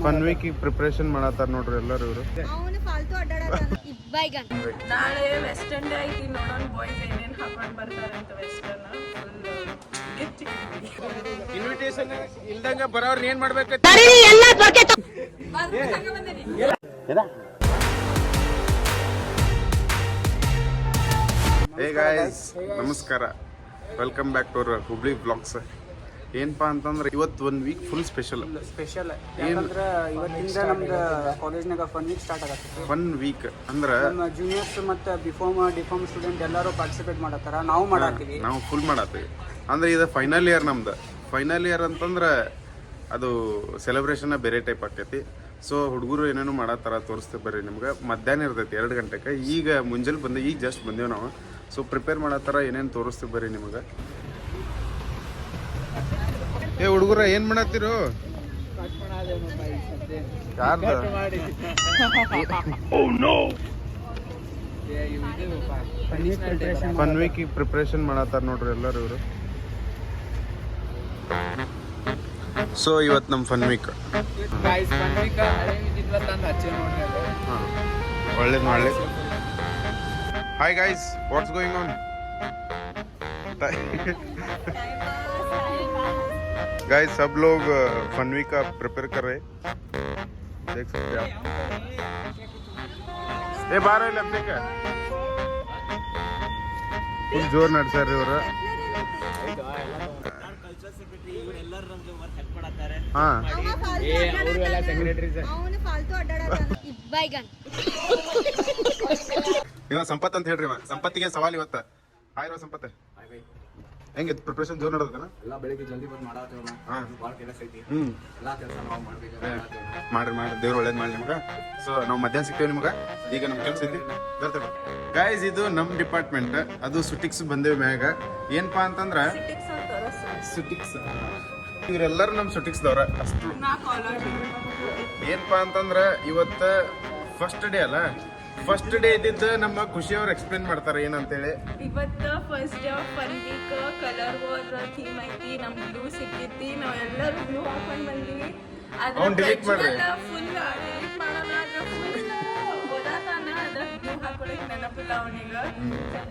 Fun week preparation ಮಾಡತ್ತಾರ ನೋಡ್ರಿ ಎಲ್ಲರೂ ಇವರು. ನಾಳೆ ವೆಸ್ಟರ್ನ್ ಡೇ ಐತಿ, ನೋಡೋಣ ಬಾಯ್ಸ್ ಏನೇನ್ ಹಾಕೊಂಡ್ ಬರ್ತಾರೆ ಅಂತ. ವೆಸ್ಟರ್ನ್ ಇನ್ವಿಟೇಷನ್ ಇಲ್ದಂಗ ಬರೋರ್ ಏನ್ ಮಾಡ್ಬೇಕು? ಹೇ ಗಾಯ್ಸ್, ನಮಸ್ಕಾರ, welcome back to our Hubli blogs. ಏನಪ್ಪಾ ಅಂತಂದ್ರೆ ಇವತ್ತು 1 ವೀಕ್ ಫುಲ್ ಸ್ಪೆಷಲ್ ಯಾಕಂದ್ರೆ ಇವತ್ತಿಂದ ನಮ್ದು ಕಾಲೇಜ್ನಾಗ ಫನ್ ವೀಕ್ ಸ್ಟಾರ್ಟ್ ಆಗತ್ತೆ. ಫನ್ ವೀಕ್ ಅಂದ್ರೆ ನಮ್ಮ ಜೂನಿಯರ್ಸ್ ಮತ್ತು ಡಿಫಾರ್ಮ್ ಸ್ಟೂಡೆಂಟ್ ಎಲ್ಲರೂ ಪಾರ್ಟಿಸಿಪೇಟ್ ಮಾಡತ್ತಾರ, ನಾವು ಮಾಡತ್ತೀವಿ, ನಾವು ಫುಲ್ ಮಾಡತ್ತೀವಿ. ಅಂದ್ರೆ ಇದು ಫೈನಲ್ ಇಯರ್ ನಮ್ದು. ಫೈನಲ್ ಇಯರ್ ಅಂತಂದ್ರೆ ಅದು ಸೆಲೆಬ್ರೇಷನ್ ಬೇರೆ ಟೈಪ್ ಆಕೈತಿ. ಸೊ ಹುಡುಗರು ಏನೇನು ಮಾಡತ್ತಾರ ತೋರಿಸ್ತೇವೆ ಬರ್ರಿ ನಿಮ್ಗೆ. ಮಧ್ಯಾಹ್ನ ಇರ್ತೈತಿ 2 ಗಂಟೆಗೆ. ಈಗ ಮುಂಜಾನೆ ಬಂದು ಈಗ ಜಸ್ಟ್ ಬಂದೇವು ನಾವು. ಸೊ ಪ್ರಿಪೇರ್ ಮಾಡತ್ತಾರ, ಏನೇನು ತೋರಿಸ್ತೇವೆ ಬರ್ರಿ ನಿಮ್ಗೆ. ಏ ಹುಡುಗರ ಏನ್ ಮಾಡತ್ತೀರು? ಫನ್ ವೀಕ್ ಪ್ರಿಪರೇಷನ್ ಮಾಡತ್ತಾರ ನೋಡ್ರಿ ಎಲ್ಲರೂ ಇವರು. ಸೊ ಇವತ್ತು ನಮ್ಮ ಫನ್ ವೀಕ್ ಒಳ್ಳೇದು ಮಾಡಲಿ. Hi guys, what's going on? Guys सब लोग फन वीक का प्रिपेयर कर रहे, देख सकते हैं आप. ये 12 लफ्ते का फुल जोर नಡ್ಸಾರ ಇವರು. ಹಾ ಅವರೆಲ್ಲ ಸೆಕ್ರೆಟರಿ ಸರ್, ಅವನು ಫಾಲ್ತು ಅಡ್ಡಾಡತಾನ. ಬೈಗನ್ ಇವ ಸಂಪತ್ ಅಂತ ಹೇಳ್ರಿ. ಸಂಪತ್ತಿಗೆ ಸವಾಲ್ ಇವತ್ತು. ಹಾಯ್ ರೋ ಸಂಪತ್, ಹೆಂಗೆ ಪ್ರಿಪರೇಷನ್ ಜೋರ್ ನಡೆದನ? ಎಲ್ಲ ಬೆಳಿಗ್ಗೆ ಜಲ್ದಿ ಬಂದು ಮಾಡಾತೇವಲ್ಲ, ಭಾಳ ಕೆಲಸ ಐತಿ. ಎಲ್ಲ ಕೆಲಸ ನಾವು ಮಾಡ್ಬೇಕು. ಮಾಡ್ರಿ ದೇವ್ರು ಒಳ್ಳೇದ್ ಮಾಡಿ ನಿಮ್ಗೆ. ಸೊ ನಾವು ಮಧ್ಯಾಹ್ನ ಸಿಗ್ತೇವೆ ನಿಮ್ಗೆ. ಈಗ ನಮ್ ಕೆಲಸ ಐತಿ, ಬರ್ತೇವೆ ಗಾಯ್ಸ್. ಇದು ನಮ್ ಡಿಪಾರ್ಟ್ಮೆಂಟ್, ಅದು ಸುಟಿಕ್ಸ್ ಬಂದೇವಿ ಮ್ಯಾಗ. ಏನಪ್ಪಾ ಅಂತಂದ್ರ ಸುಟಿಕ್ಸ್, ಇವ್ರೆಲ್ಲರೂ ನಮ್ ಸುಟಿಕ್ಸ್ದವ್ರ ಅಷ್ಟು. ಏನಪ್ಪಾ ಅಂತಂದ್ರ ಇವತ್ತ ಫಸ್ಟ್ ಡೇ ಅಲ್ಲ. ಫಸ್ಟ್ ಡೇ ಇದ್ದಿದ್ದು ನಮ್ಮ ಖುಷಿ ಅವ್ರು ಎಕ್ಸ್ಪ್ಲೇನ್ ಮಾಡ್ತಾರೆ ಏನಂತೇಳಿ. ಇವತ್ತು first day of fun week. Colour war theme ಐತಿ, ನಮ್ ಬ್ಲೂ ಸಿಕ್ಕೈತಿ, ನಾವೆಲ್ಲರೂ ಬ್ಲೂ ಹಾಕೊಂಡ್ ಬಂದಿವಿ. ಅವ್ನು ಡಿಲೀಟ್ ಮಾಡ್ರಿ, ಫುಲ್ ಡಿಲೀಟ್ ಮಾಡೋಣ. ಅದ್ರ ಫುಲ್ ಓದಾತಾನ, ಅದ್ರ ಬ್ಲೂ ಹಾಕೊಳಕ್ ನೆನಪಿಲ್ಲ ಅವನಿಗ.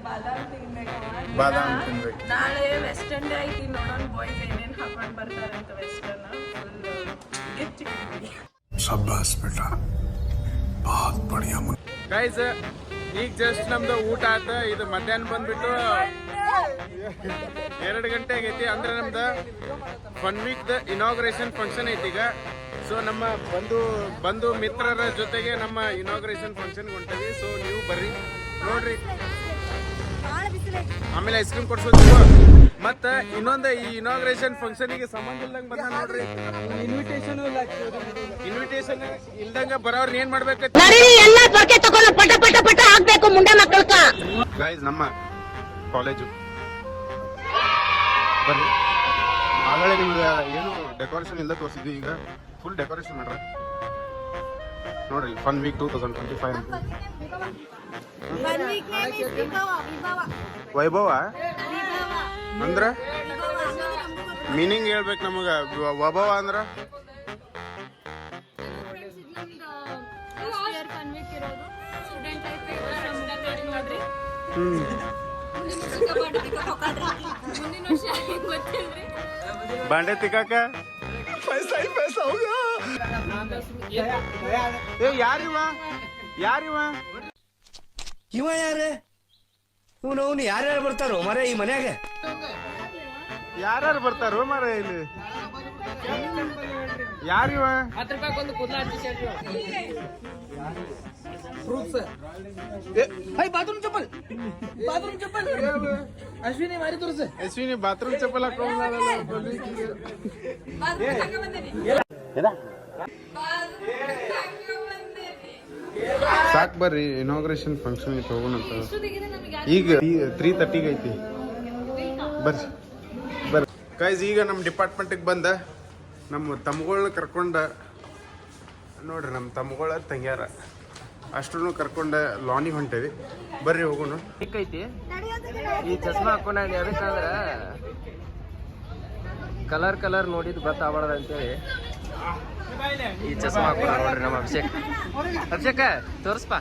ಬಾದಾಮ್ ತಿನ್ಬೇಕು. ನಾಳೆ ವೆಸ್ಟರ್ನ್ ಡೇ ಐತಿ, ನೋಡೋಣ ಬಾಯ್ಸ್ ಏನೇನ್ ಹಾಕೊಂಡ್ ಬರ್ತಾರೆ ಅಂತ. ವೆಸ್ಟರ್ನ್ ಫುಲ್ ಗಿಚ್ಚಿ. ಶಬ್ಬಾಸ್ ಬೇಟಾ, बहुत बढ़िया. ಗೈಸ್ ಈಗ ಜಸ್ಟ್ ನಮ್ದು ಊಟ ಆತ. ಇದು ಮಧ್ಯಾಹ್ನ ಬಂದ್ಬಿಟ್ಟು 2 ಗಂಟೆ ಆಗೈತಿ. ಅಂದ್ರೆ ನಮ್ದು fun week the inauguration function ಐತಿ ಈಗ. ಸೊ ನಮ್ಮ ಬಂಧು ಮಿತ್ರರ ಜೊತೆಗೆ ನಮ್ಮ ಇನಾಗ್ರೇಷನ್ ಫಂಕ್ಷನ್ ಹೊಂಟೇವಿ. ಸೊ ನೀವು ಬರ್ರಿ ನೋಡ್ರಿ. ಆಮೇಲೆ ಐಸ್ ಕ್ರೀಮ್ ಕೊಡ್ಸೋದು. ಮತ್ತ ಇನ್ನೊಂದು ಈ ಇನಾಗ್ರೇಷನ್ ಫಂಕ್ಷನಿಗೆ ಸಂಬಂಧ ಇಲ್ದಂಗ ಬಂದ ನೋಡ್ರಿ. ಇನ್ವಿಟೇಷನ್ ಇಲ್ದಂಗ ಬರೋರ್ ಏನ್ ಮಾಡ್ಬೇಕು? ಗೈಸ್ ನಮ್ಮ ಕಾಲೇಜು ಬರ್ರಿ. ಆಗಲೇ ನಿಮ್ಗೆ ಏನು ಡೆಕೋರೇಷನ್ ಇಲ್ಲ ತೋರಿಸಿದ್ವಿ, ಈಗ ಫುಲ್ ಡೆಕೋರೇಷನ್ ಮಾಡ್ರ ನೋಡ್ರಿ. ಫನ್ ವೀಕ್ 2025 ಅಂತ. ವೈಭವ ಅಂದ್ರ ಮೀನಿಂಗ್ ಹೇಳ್ಬೇಕು ನಮಗ. ವೈಭವ ಅಂದ್ರ ಬಾಂಡೆ ತಿಕ್ಕಾಕ ಪೈಸಾ ಹೋಗ. ಯಾರಿವ ಇವ ಯಾರೇ? ಇವನು ಯಾರ್ಯಾರು ಬರ್ತಾರೋ ಮರ ಈ ಮನ್ಯಾಗ? ಯಾರು ಬರ್ತಾರೋ ಮರ ಇಲ್ಲಿ? ಯಾರಿವ? 10 ರೂಪಾಯಿ ಒಂದು ಕೂದಲ ಫ್ರೂಟ್ಸ್. ಬಾತ್ರೂಮ್ ಚಪ್ಪಲ್ ಅಶ್ವಿನಿ ಮಾರಿ ತೋರಿಸ. ಅಶ್ವಿನಿ ಬಾತ್ರೂಮ್ ಚಪ್ಪಲ್ ಹಾಕೊಂಡ್ ಸಾಕ್ ಬರ್ರಿ. ಇನಾಗ್ರೇಷನ್ ಫಂಕ್ಷನ್ ಐತಿ, ಹೋಗೋಣಂತ. ಈಗ 3:30 ಐತಿ, ಬರ್ರಿ ಬರ್ರಿ ಗೈಸ್. ಈಗ ನಮ್ಮ ಡಿಪಾರ್ಟ್ಮೆಂಟಿಗೆ ಬಂದ ನಮ್ಮ ತಮ್ಮಗಳನ್ನ ಕರ್ಕೊಂಡ ನೋಡ್ರಿ. ನಮ್ಮ ತಮ್ಮಗಳ ತಂಗ್ಯಾರ ಅಷ್ಟನ್ನು ಕರ್ಕೊಂಡ ಲಾನಿಗೆ ಹೊಂಟೇವಿ. ಬರ್ರಿ ಹೋಗೋಣ. ಐತಿ ಈ ಚಸ್ಮಾ ಹಾಕೊಂಡ ಅದಕ್ಕಂದ್ರ ಕಲರ್ ನೋಡಿದ್ ಗೊತ್ತಾಗಬಾರ್ದು ಅಂತೇಳಿ ಈ ಚಸ್ಮಾ ಹಾಕೋಣ ನೋಡ್ರಿ ನಮ್ಮ ಅಭಿಷೇಕ್. ಅಭಿಷೇಕ ತೋರಿಸ್ಪ.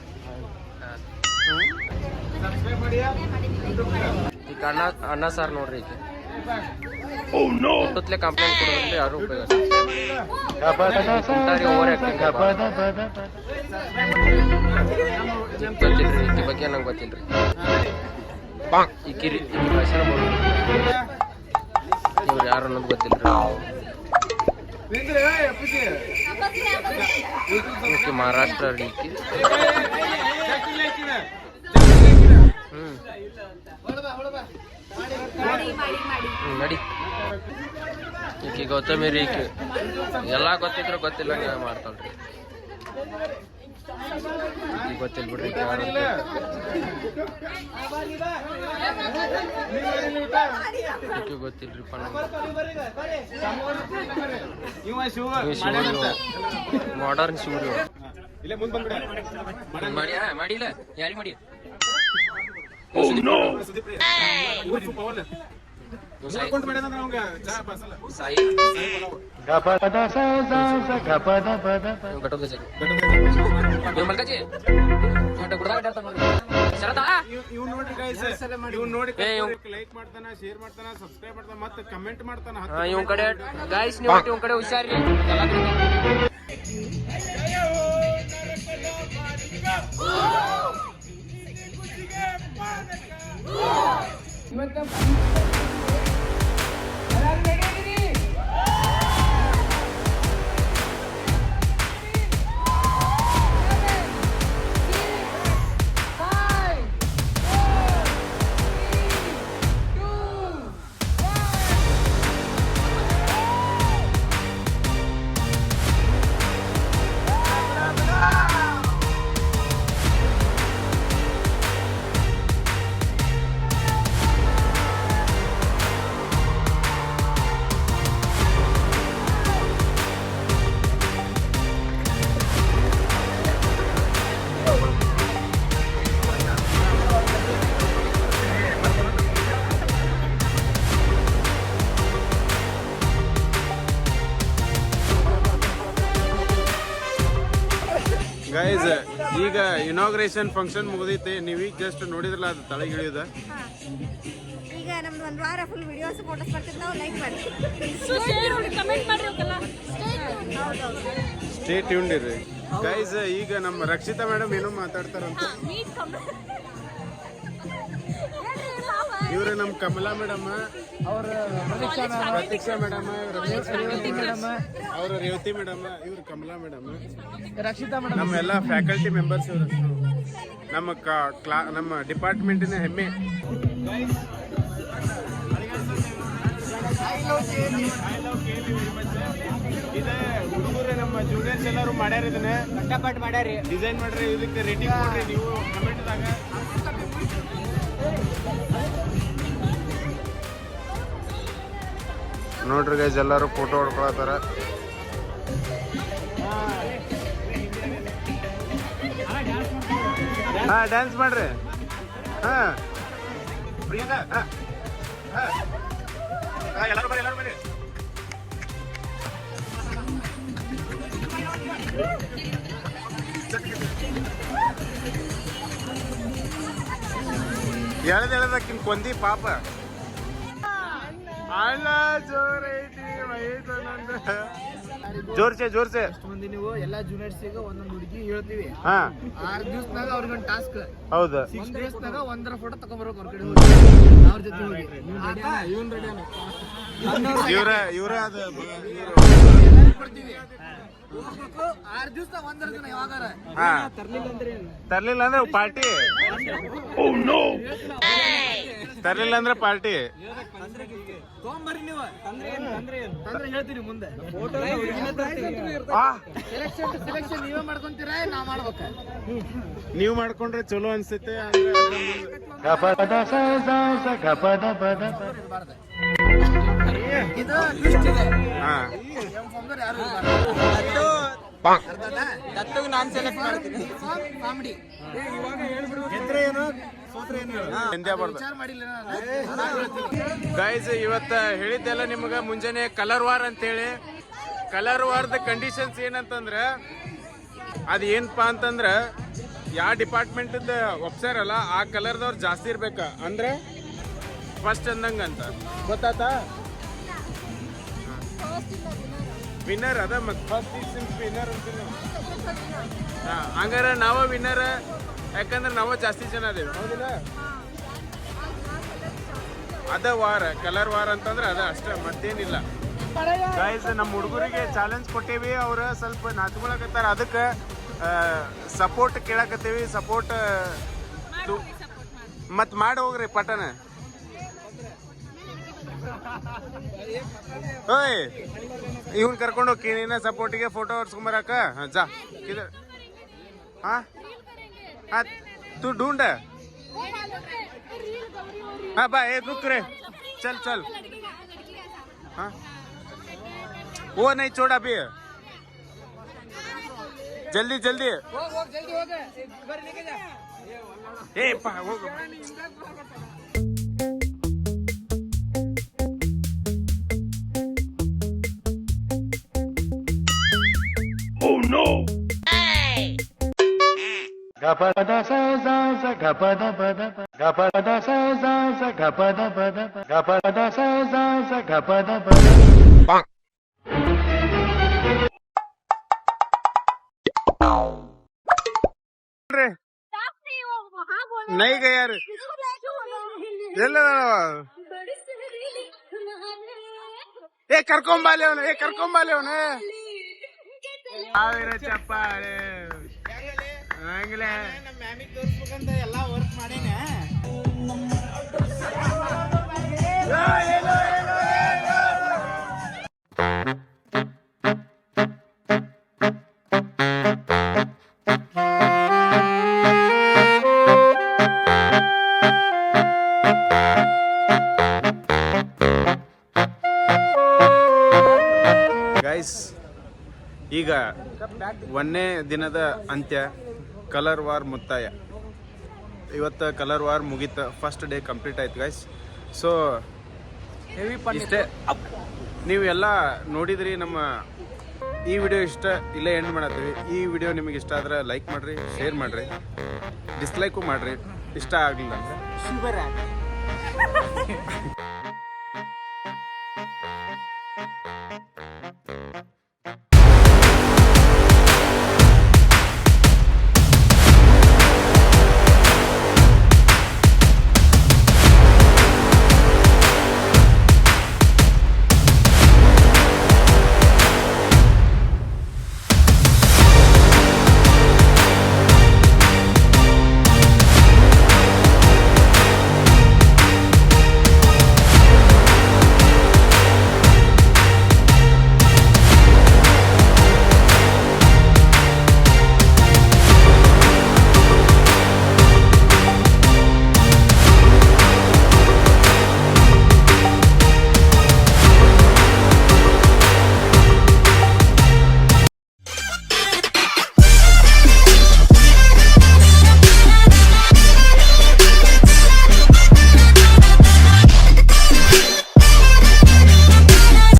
ಈಗ ಅನ್ನ ಸಾರು ನೋಡ್ರಿ. ಈಗ ಊಟತ್ಲೆ ಕಂಪ್ಲೇಂಟ್ ಕೊಡೋದ್ರಲ್ಲಿ ಯಾರು ಉಪಯೋಗ ಓವರ್ ಆಕ್ಟಿಂಗ್ ಗೊತ್ತಿಲ್ರಿ. ಈಕಿ ಬಗ್ಗೆ ನಂಗೆ ಗೊತ್ತಿಲ್ರಿ. ಈಕಿ ಭಾಷಣ ಇವ್ರು ಯಾರು ಅನ್ನೋದು ಗೊತ್ತಿಲ್ರಿ. ಈಕಿ ಮಹಾರಾಷ್ಟ್ರ ಈಕಿ. ನಡಿ. ಈಕಿ ಗೌತಮಿ ರೀ. ಈಕಿ ಎಲ್ಲ ಗೊತ್ತಿದ್ರು ಗೊತ್ತಿಲ್ಲ ಮಾಡ್ತಾಳ್ರಿ. ಈಗ ಗೊತ್ತಿಲ್ಲ ಬಿಡ್ರಿ ಈಕಿ ಗೊತ್ತಿಲ್ರಿಪ್ಪ ಮಾಡರ್ನ್ ಶಿವ್ರಿ ಮಾಡಿಲ್ಲ ಯಾರಿಗೆ ಮಾಡಿ ಇವ್ ಕಡೆ ಗೈಸ್ ನೀವು ಇವ್ ಕಡೆ ಹುಷಾರಿ. ಗೈಸ್ ಈಗ ಇನಾಗ್ರೇಷನ್ ಫಂಕ್ಷನ್ ಮುಗಿದೈತಿ. ನೀವೀಗ ಜಸ್ಟ್ ನೋಡಿದ್ರಲ್ಲ ಅದು ತಳಗೆ ಇಳಿಯೋದ. ಈಗ ನಮ್ದು ಒಂದು ವಾರ ಫುಲ್ ವಿಡಿಯೋಸ್ ಫೋಟೋಸ್ ಬರ್ತಿದ್ದು ನಾವು ಲೈಕ್ ಮಾಡಿ ಕಮೆಂಟ್ ಮಾಡಿ ಸ್ಟೇ ಟ್ಯೂನ್ಡ್ ಇರ್ರಿ ಗೈಸ್. ಈಗ ನಮ್ಮ ರಕ್ಷಿತಾ ಮೇಡಮ್ ಏನೋ ಮಾತಾಡ್ತಾರಂತ. ಇವ್ರೆ ನಮ್ಮ ಕಮಲಾ ಮೇಡಮ್, ಅವ್ರ ಪ್ರತೀಕ್ಷಾ ಮೇಡಮ್, ಅವ್ರ ರೇವತಿ ಮೇಡಮ್, ಇವ್ರು ಕಮಲಾ ಮೇಡಮ್, ರಕ್ಷಿತಾ ಮೇಡಮ್, ನಮ್ಮೆಲ್ಲ ಫ್ಯಾಕಲ್ಟಿ ಮೆಂಬರ್ಸ್ ಇವರು. ನಮ್ಮ ಡಿಪಾರ್ಟ್ಮೆಂಟಿನ ಹೆಮ್ಮೆ. ಇದೆ ಹುಡುಗರು ನಮ್ಮ ಜೂನಿಯರ್ಸ್ ಎಲ್ಲರೂ ಮಾಡ್ಯಾರ. ಇದನ್ನ ಕಷ್ಟಪಟ್ಟು ಮಾಡ್ಯಾರಿ, ಡಿಸೈನ್ ಮಾಡ್ರಿ. ಇದಕ್ಕೆ ರೇಟಿಂಗ್ ಕೊಡ್ರಿ ನೀವು ಕಮೆಂಟ್ದಾಗ. ನೋಡ್ರಿ ಗೈಸ್ ಎಲ್ಲರೂ ಫೋಟೋ ಹೊಡ್ಕೊಳತ್ತಾರ. ಹಾ ಡ್ಯಾನ್ಸ್ ಮಾಡ್ರಿ. ಹಾ ಎಲ್ಲರೂ ಬರ್ರಿ, ಎಲ್ಲರೂ ಬರ್ರಿ. ಎಳ್ದಕ್ಕಿನ್ ಕೊಂದಿ ಪಾಪ ಅಲ್ಲ ಜೋರೈತಿ ವಯಸ್ಸು ನಂದು. ಜೋರ್ಸೆ ಜೋರ್ಸೆ. ಮಂದಿ ನೀವು ಎಲ್ಲಾ ಜೂನಿಯರ್ಸ್ ಒಂದೊಂದು ಹುಡುಗಿ ಹೇಳ್ತೀವಿ. ಹಾ 6 ದಿವಸನಾಗ ಅವ್ರಿಗೊಂದು ಟಾಸ್ಕ್. ಹೌದು. 6 ದಿವಸನಾಗ ಒಂದರ ಫೋಟೋ ತಗೊಂಡ್ಬರ್ಬೇಕು ಅವ್ರ ಕಡೆ. ಅವ್ರ ಜೊತೆ ಹೋಗಿ ಇವನ್ ರೆಡಿ ಇವ್ರ ಅದು ಕೊಡ್ತೀವಿ. 6 ದಿವಸ ಒಂದರ ದಿನ ಯಾವಾಗಾರ ತರ್ಲಿಲ್ಲ ಅಂದ್ರೆ ಪಾರ್ಟಿ. ತರ್ಲಿಲ್ಲ ಅಂದ್ರೆ ಪಾರ್ಟಿ ತೊಗೊಂಬರ್ರಿ ನೀವು. ತಂದ್ರೆ ಹೇಳ್ತೀರಿ ಮುಂದೆ. ಸೆಲೆಕ್ಷನ್ ನೀವೇ ಮಾಡ್ಕೊಂತೀರಾ ನಾ ಮಾಡ್ಬೇಕ? ನೀವು ಮಾಡ್ಕೊಂಡ್ರೆ ಚಲೋ ಅನ್ಸುತ್ತೆ. ಇದು ಲಿಸ್ಟ್ ಇದೆ. ನಾನು ಸೆಲೆಕ್ಟ್ ಮಾಡ್ತೀನಿ. ಕಾಮಿಡಿ ಗೈಸ್ ಇವತ್ತ ಹೇಳಿದ್ದೆಲ್ಲ ನಿಮ್ಗ ಮುಂಜಾನೆ ಕಲರ್ ವಾರ್ ಅಂತೇಳಿ. ಕಲರ್ ವಾರ್ದ ಕಂಡೀಷನ್ಸ್ ಏನಂತಂದ್ರೆ ಅದು ಏನಪ್ಪಾ ಅಂತಂದ್ರೆ ಯಾವ ಡಿಪಾರ್ಟ್ಮೆಂಟ್ ಒಪ್ಸಾರಲ್ಲ ಆ ಕಲರ್ದವ್ರು ಜಾಸ್ತಿ ಇರ್ಬೇಕ ಅಂದ್ರೆ ಫಸ್ಟ್ ಅಂದಂಗಂತ ಗೊತ್ತಾತಾ ವಿನ್ನರ್ ಅದ ಮತ್ತೆ ಫಸ್ಟ್ ವಿನ್ನರ್ ಅಂತೀನಿ ಹಂಗಾರ ನಾವ ವಿನ್ನರ್ ಯಾಕಂದ್ರೆ ನಾವ ಜಾಸ್ತಿ ಜನ ಅದೇವಿ ಹೌದಿಲ್ಲ ಅದ ವಾರ ಕಲರ್ ವಾರ ಅಂತಂದ್ರೆ ಅದ ಅಷ್ಟೇ ಮತ್ತೇನಿಲ್ಲ ಗೈಸ್ ನಮ್ಮ ಹುಡುಗರಿಗೆ ಚಾಲೆಂಜ್ ಕೊಟ್ಟೇವಿ ಅವ್ರ ಸ್ವಲ್ಪ ನಾಚ್ಕೊಳಕತ್ತಾರ ಅದಕ್ಕೆ ಸಪೋರ್ಟ್ ಕೇಳಕತ್ತೀವಿ ಸಪೋರ್ಟ್ ಮತ್ ಮಾಡಿ ಹೋಗ್ರಿ ಪಟನ ಓಯ್ ಇವನ್ ಕರ್ಕೊಂಡು ಹೋಗಿ ನೀನ ಸಪೋರ್ಟಿಗೆ ಫೋಟೋ ಹೊಡ್ಸ್ಕೊಂಬರಕ ಜಾ हाँ हाँ तू ढूंढ हाँ भाई रुक रे चल चल हाँ वो नहीं छोड़ अभी जल्दी जल्दी ए वो oh no gapada sa za za gapada pada gapada sa za za gapada pada gapada sa za za gapada pada bang रे नहीं गया यार ಎಲ್ಲ ಏ ಕರ್ಕೊಂಬಾಲೆ ಅವನು ಸಾವಿರ ಚಪ್ಪಾಳೆ ಹಂಗಲೇ ನಮ್ಮ ಮ್ಯಾಮಿಗೆ ತೋರಿಸ್ಬೇಕಂತ ಎಲ್ಲ ವರ್ಕ್ ಮಾಡೇನೆ ಗೈಸ್ ಈಗ ಒಂದನೇ ದಿನದ ಅಂತ್ಯ ಕಲರ್ ವಾರ್ ಮುಕ್ತಾಯ ಇವತ್ತು ಕಲರ್ ವಾರ್ ಮುಗೀತು ಫಸ್ಟ್ ಡೇ ಕಂಪ್ಲೀಟ್ ಆಯ್ತು ಗೈಸ್ ಸೊ ಇಷ್ಟೇ ನೀವೆಲ್ಲ ನೋಡಿದ್ರಿ ನಮ್ಮ ಈ ವಿಡಿಯೋ ಇಷ್ಟ ಇಲ್ಲೇ ಎಂಡ್ ಮಾಡತ್ತೀವಿ ಈ ವಿಡಿಯೋ ನಿಮಗೆ ಇಷ್ಟ ಆದ್ರೆ ಲೈಕ್ ಮಾಡಿರಿ ಶೇರ್ ಮಾಡಿರಿ ಡಿಸ್ಲೈಕು ಮಾಡಿರಿ ಇಷ್ಟ ಆಗಲಿಲ್ಲ ಅಂದ್ರೆ